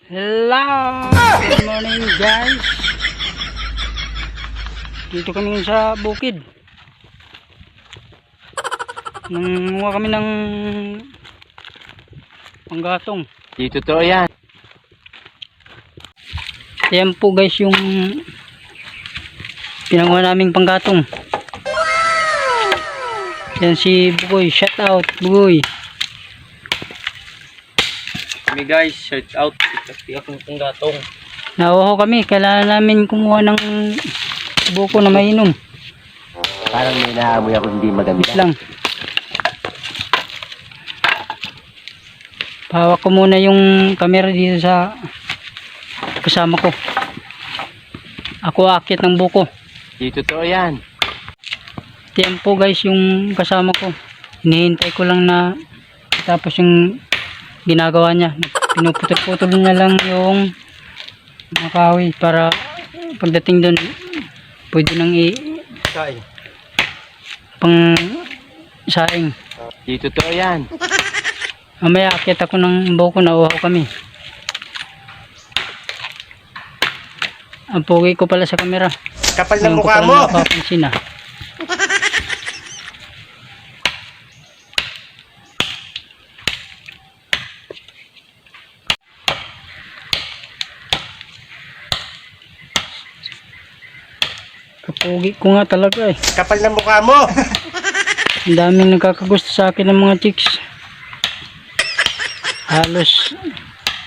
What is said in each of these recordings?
Hello! Good morning guys. Dito kami ngayon sa bukid. Nanguha kami ng panggatong. Dito to yan. Ayan po guys yung pinanguha naming panggatong. Yan si Bugoy. Shout out Bugoy. Kami guys, shout out. Ito akong panggatong. Nauho kami. Kailangan namin kumuha ng buko na mainom. Parang may naamoy ako hindi maganda. Lang. Pahawak ko muna yung camera dito sa kasama ko. Ako aakyat ng buko. Dito to yan. Yan po guys yung kasama ko. Hinihintay ko lang na tapos yung ginagawa niya. Pinuputol-putol niya lang yung makahoy para pagdating doon pwede nang Kain. pang saing. Dito to yan. Mamaya aakyat ako ng buko, nauhaw kami. Ang pogi ko pala sa camera. Kapal Ngayon ko pala napapansin ah. Kapogi ko nga talaga eh. Kapal ng mukha mo. Ang daming nagkakagusto sa akin ng mga chicks. Halos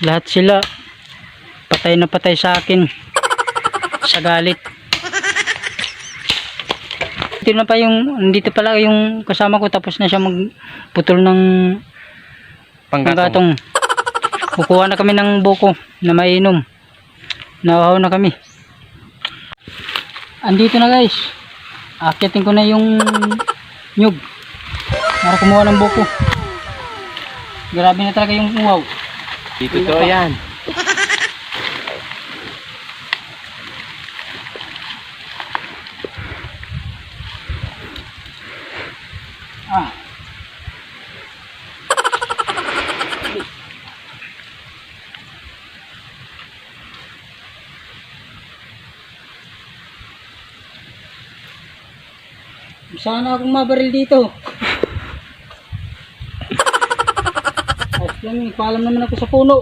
lahat sila patay na patay sa akin sa galit. Dito na pa yung, dito pala yung kasama ko, tapos na siya magputol ng panggatong. Kukuha na kami ng buko na mainom. Nauhaw na kami. Andito na guys. Akyatin ko na yung nyug para kumuha ng buko. Grabe na talaga yung uhaw. Dito to yan. Ah. Sana akong mabaril dito. At yan, paalam naman ako sa puno.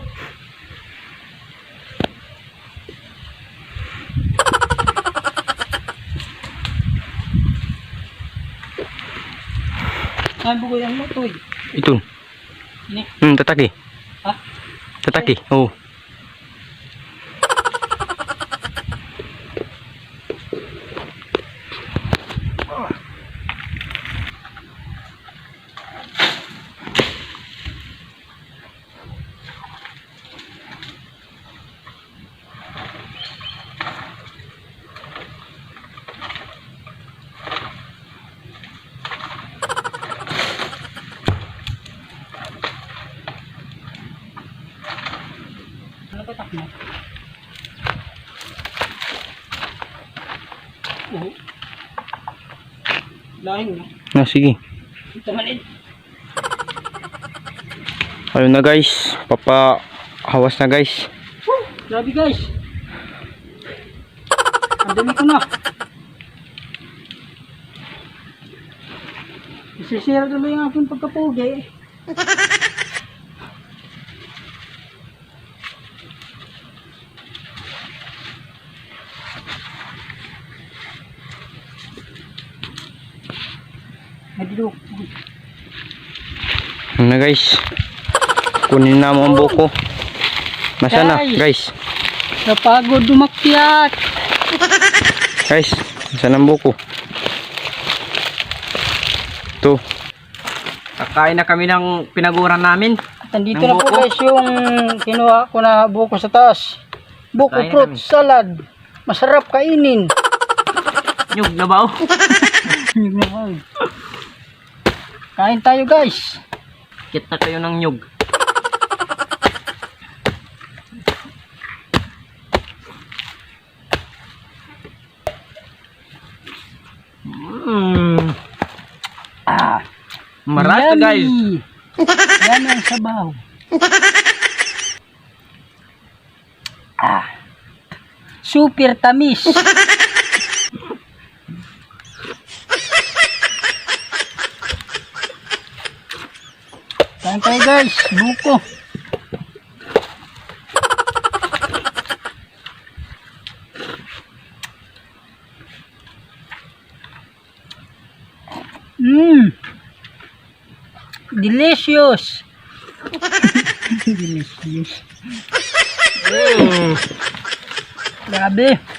Saan bugoy ang motoy? Ito. Ini. Tataki. Ha? Tataki. Oh. Ano ba takmo? Oo. Lahing na. Sige. Ito malin. Ayun na guys. Papahawas na guys. Grabe guys. Ang dami ko na. Isisira tuloy ang aking pagkapugi. Madilok. Ayun na guys. Kunin na mo ang buko. Masa na guys. Napagod dumakyat. Guys. Masa na ang buko. Ito. Kakain na kami ng pinaguran namin. Nandito Ng na po buko. guys yung kinuha ko na buko sa taas. Buko Kain fruit namin. salad. Masarap kainin. Nyug na ba? Kain tayo guys. Kit na kayo ng nyug. Maras to guys. Yan ang sabaw. Super tamis. Kain tayo guys, buko. Delicious. Delicious. Grabe.